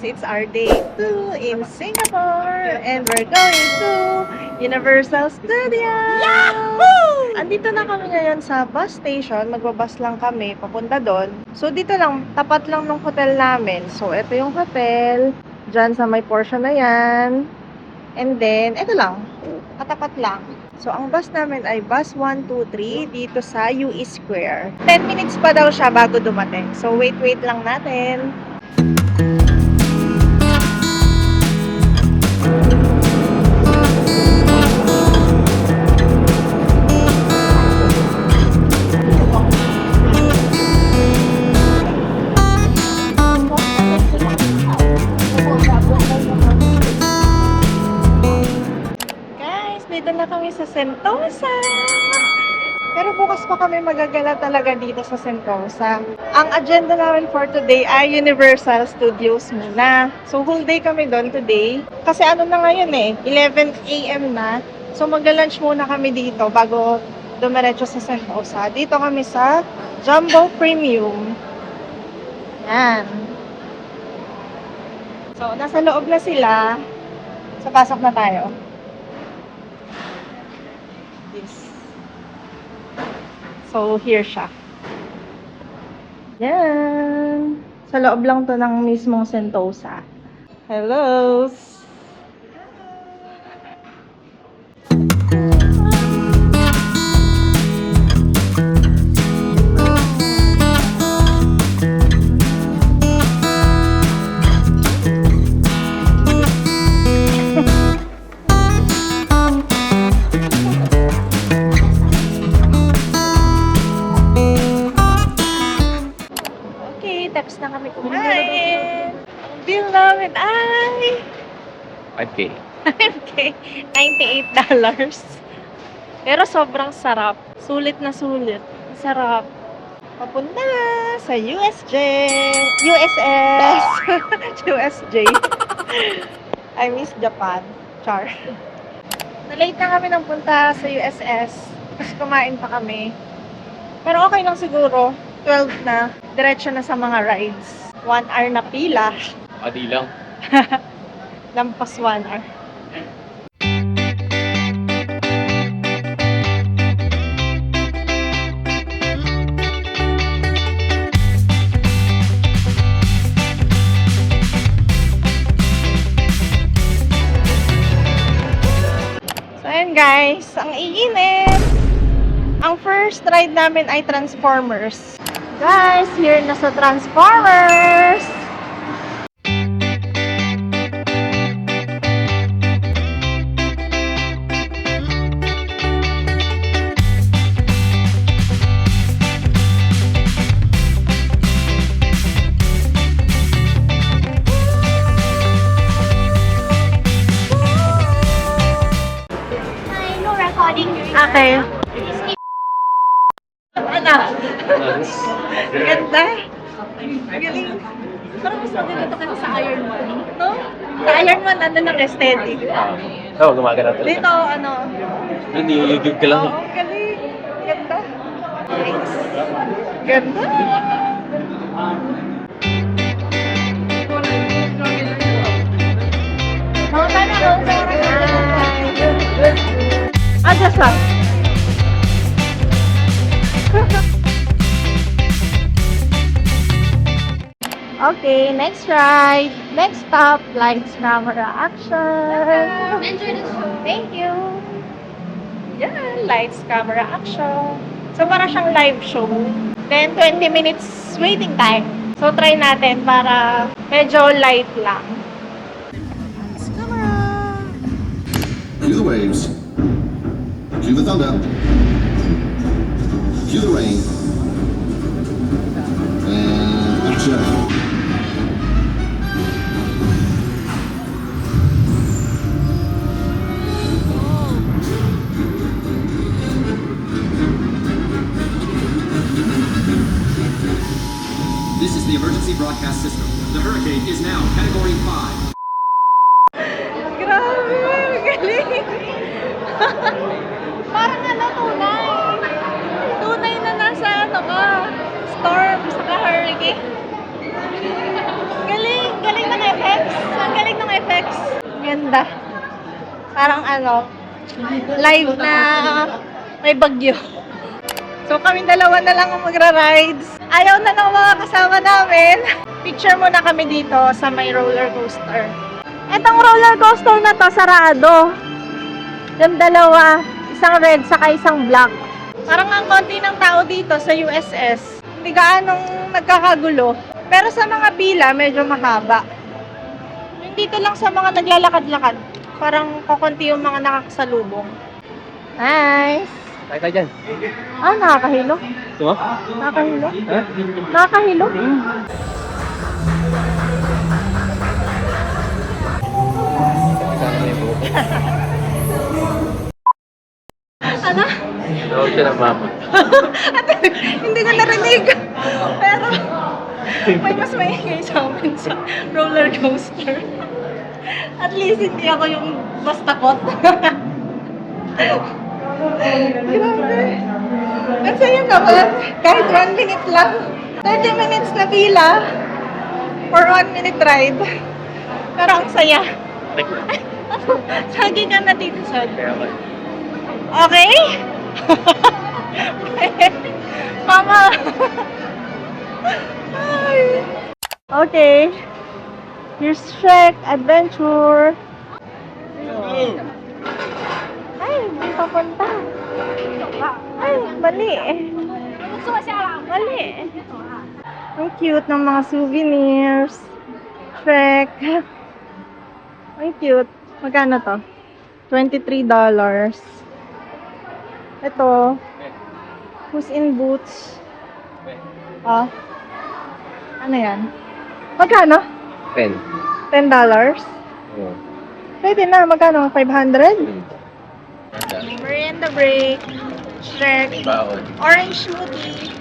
guys, it's our day 2 in Singapore and we're going to Universal Studios! Yahoo! Andito na kami ngayon sa bus station. Magbabas lang kami papunta doon. So dito lang, tapat lang ng hotel namin. So ito yung hotel. Diyan sa may portion na yan. And then, ito lang. Katapat lang. So ang bus namin ay bus 123 dito sa UE Square. 10 minutes pa daw siya bago dumating. So wait lang natin. Dito na kami sa Sentosa. Pero bukas pa kami magagala talaga dito sa Sentosa. Ang agenda namin for today ay Universal Studios muna. So whole day kami doon today. Kasi ano na ngayon 11 AM na. So magla-lunch muna kami dito bago dumiretso sa Sentosa. Dito kami sa Jumbo Premium. Yan. So nasa loob na sila. So pasok na tayo. So, here siya. Yan. Sa loob lang to ng mismong Sentosa. Hello! Tapos na kami kumain. Ang bill namin ay 5K. 5K. $98. Pero sobrang sarap. Sulit na sulit. Sarap. Papunta na sa USJ. USS. USJ. I miss Japan. Char. Na-late na kami ng punta sa USS. Kasi kumain pa kami. Pero okay lang siguro. 12 na. Diretso na sa mga rides. 1 hour na pila. Adi lang. Lampas 1 hour. So ayun guys, ang iinit. Ang first ride namin ay Transformers. Guys, here na sa Transformers! Hi, no recording. Okay. Ano? Ganda. Galing. Parang mas maganda kasi sa Iron Man. No? Sa Iron Man, ano ng aesthetic. Oo, gumagana talaga. Dito, ano? Nililibig ka lang. Oo, galing. Ganda. Nice. Ganda. Mga tanong sa Adjust lang. Okay, next ride. Next stop, lights, camera, action. Enjoy the show. Thank you. Yan, lights, camera, action. So, para siyang live show. Then, 20 minutes waiting time. So, try natin para medyo light lang. Lights, camera. Cue the waves. Cue the thunder. Cue the rain. And action. This is the emergency broadcast system. The hurricane is now Category 5. Grabe, galing. Parang ano, tunay. Tunay na nasa ano ka, storm, saka hurricane. Galing, galing ng effects. Ang galing ng effects. Ganda. Parang ano, live na may bagyo. So kami dalawa na lang ang magra-rides. Ayaw na ng mga kasama namin. Picture muna kami dito sa may roller coaster. Etong roller coaster na to, sarado. Yung dalawa, isang red saka isang black. Parang ang konti ng tao dito sa USS. Hindi gaanong nagkakagulo. Pero sa mga pila, medyo mahaba. Yung dito lang sa mga naglalakad-lakad, parang kukunti yung mga nakakasalubong. Nice! Tayo tayo dyan. Ah, nakakahilo. Ito mo? Nakakahilo. Ha? Nakakahilo. Kasama na yung buhok. Ano? Tawag siya ng mama. Hindi ko narinig. Pero, may mas maingay sa amin sa roller coaster. At least hindi ako yung bastakot. Grabe. Ang saya naman. Kahit 1 minute lang. 30 minutes na pila for 1 minute ride. Pero ang saya. Sagi ka na dito, Sag. Kaya ba? Okay? Mama! Ay. Okay. Here's Shrek Adventure. Ay, may papunta. Ay, mali. Mali. Ang cute ng mga souvenirs. Shrek. Ang cute. Magkano to? $23. Ito. Who's in Boots? Ah. Ano yan? Magkano? 10. $10? Oo. Pwede na. Magkano? 500? Hmm. Merienda break. Shrek. Baon. Orange smoothie.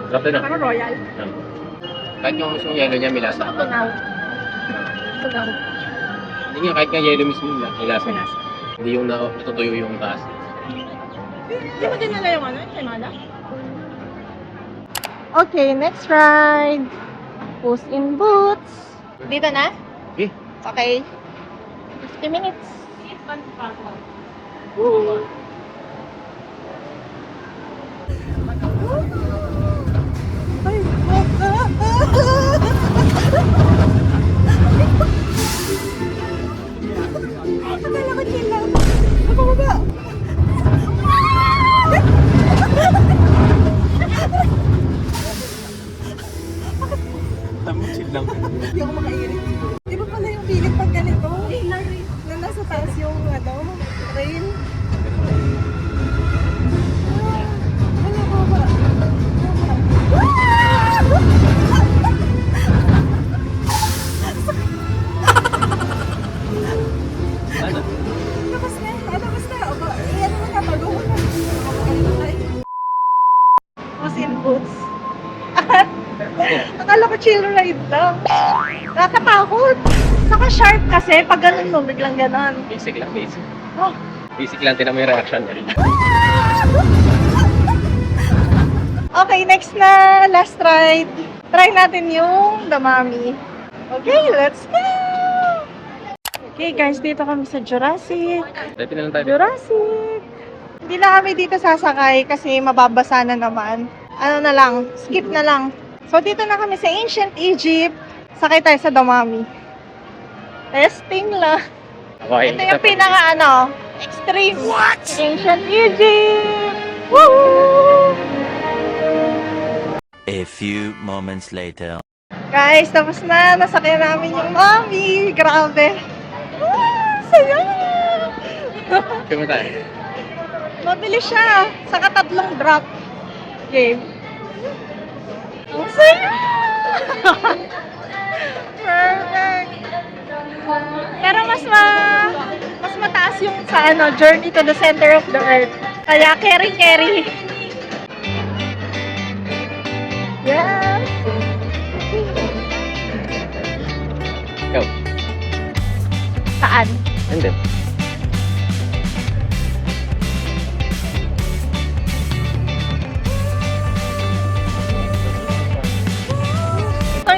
Sarap din ah. Ano royal? Kahit yung mismong yelo niya, may lasa. Tunaw. Tunaw. Hindi nga, kahit nga yelo mismo, may lasa. Hindi yung natutuyo yung taas. Hindi mo dinala yung ano? Yung Canada? Okay, next ride. Puss in Boots. Dito na? Okay. Okay. 50 minutes. Ay. Akala ko chill lang. Ako ba? Chill lang. Hindi ako makairit. Di ba pala yung feeling pag ganito? Na nasa taas yung ano, rail. Wala ko ba? Ano? Tapos na. Tapos na. Iyan mo na. Bago mo na. Puss in Boots. Akala ko chill ride lang. Nakakatakot. Saka sharp kasi pag ganun mo, biglang ganon. Basic lang, basic. Oh. Basic lang, tinan mo yung reaction niya. Okay, next na. Last ride. Try natin yung The Mummy. Okay, let's go! Okay guys, dito kami sa Jurassic. Dati na lang tayo. Jurassic! Hindi na kami dito sasakay kasi mababasa na naman. Ano na lang, skip na lang. So dito na kami sa Ancient Egypt. Sakay tayo sa The Mummy. Testing lang. Okay. Ito yung pinaka ano, extreme. What? Ancient Egypt! Woo! A few moments later. Guys, tapos na. Nasakay namin yung Mummy. Grabe. Saya! Kaya tayo. Mabilis siya. Saka 3 drop. Game. Ang saya! Perfect! Pero mas mataas yung sa ano, Journey to the Center of the Earth. Kaya carry. Yes! Go. Saan? Hindi.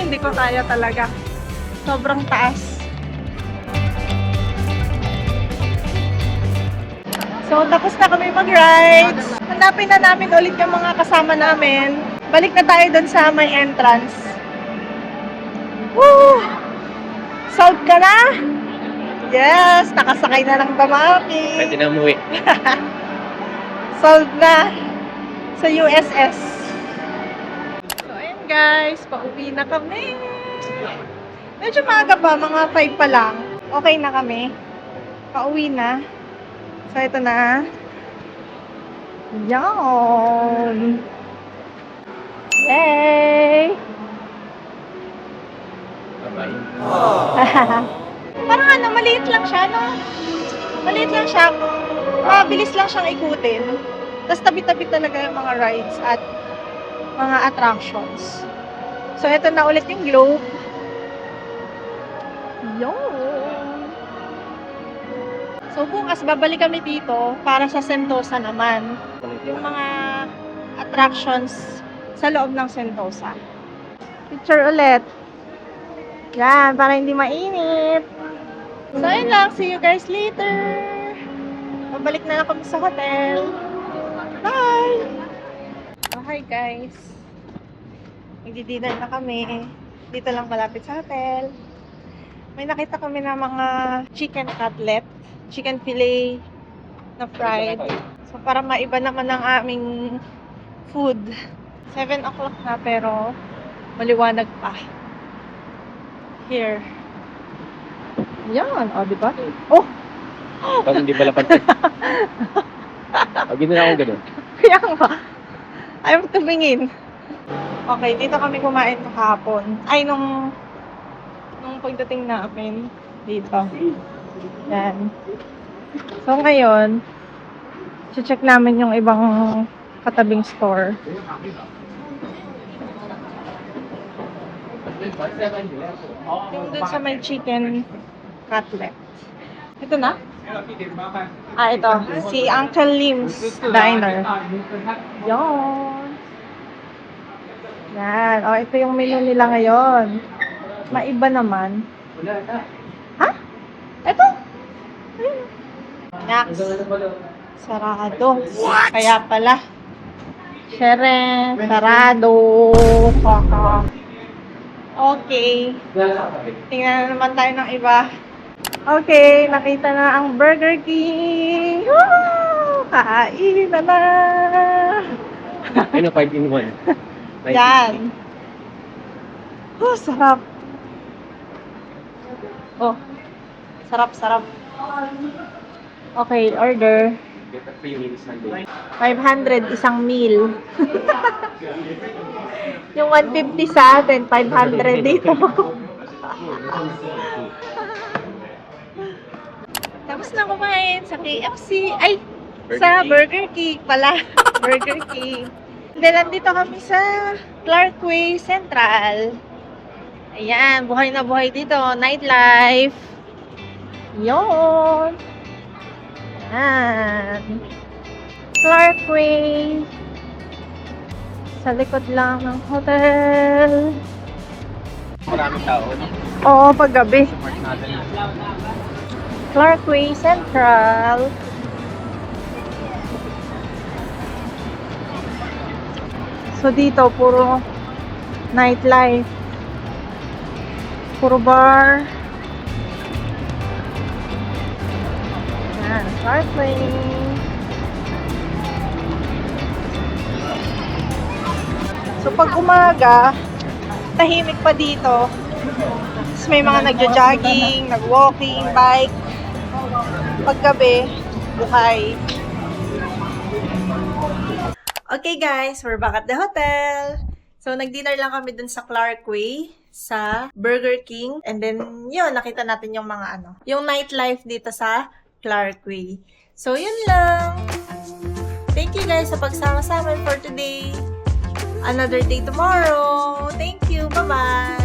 hindi ko kaya talaga. Sobrang taas. So, tapos na kami mag-rides. Hanapin na namin ulit yung mga kasama namin. Balik na tayo dun sa may entrance. Woo! Solved ka na? Yes! Nakasakay na ng Damapi. Pwede na umuwi. Solved na sa USS. So, ayun guys. Pauwi na kami. Medyo maaga pa. Mga 5 pa lang. Okay na kami. Pauwi na. So, ito na. Yan! Yay! Bye-bye. Parang ano, maliit lang siya, no? Maliit lang siya. Mabilis lang siyang ikutin. Tapos tabi-tabi talaga yung mga rides at mga attractions. So, ito na ulit yung globe. Yun! So, bukas babalik kami dito para sa Sentosa naman. Yung mga attractions sa loob ng Sentosa. Picture ulit. Yan, para hindi mainit. So, ayun lang. See you guys later. Babalik na lang kami sa hotel. Bye! Oh, hi guys. Magdi-dinner na kami. Dito lang malapit sa hotel. May nakita kami na mga chicken cutlet. Chicken fillet na fried. So, para maiba naman ang aming food. 7 o'clock na pero maliwanag pa. Here. Yan. O, diba? Oh! Pag hindi pala pantay. Pag ginawa ko ganun. Kaya nga. Ayaw tumingin. Okay, dito kami kumain kahapon. Ay, nung pagdating namin dito. Yan. So, ngayon, check namin yung ibang katabing store. Yung dun sa may chicken cutlet. Ito na? Ah, ito. Si Uncle Lim's Diner. Yon. Yan. O, ito yung menu nila ngayon. Maiba naman. Ha? Ito? Ayun. Next. Sarado. Kaya pala. Shere, sarado. Kaka. Okay. Tingnan na naman tayo ng iba. Okay, nakita na ang Burger King. Woo! Kain na na. Ano, 5-in-1. Yan. Oh, sarap. Oh. Sarap, sarap. Okay, order. 500 isang meal. Yung 150 sa atin, 500 dito. Tapos na kumain sa KFC. Ay, sa Burger King pala. Burger King. Then, nandito kami sa Clarkway Central. Ayan, buhay na buhay dito. Nightlife. Yun. Ayan. Clarkway. Sa likod lang ng hotel. Maraming tao. Oo, paggabi. Support natin. Clarkway Central. So dito, puro nightlife. Puro bar. Yan, Clarkway. So pag umaga, tahimik pa dito. Tapos may mga nagja-jogging, nag-walking, bike. Paggabi, buhay. Okay guys, we're back at the hotel. So, nag-dinner lang kami dun sa Clarkway, sa Burger King. And then, yun, nakita natin yung mga yung nightlife dito sa Clarkway. So, yun lang. Thank you guys sa pagsama sa amin for today. Another day tomorrow. Thank you. Bye-bye.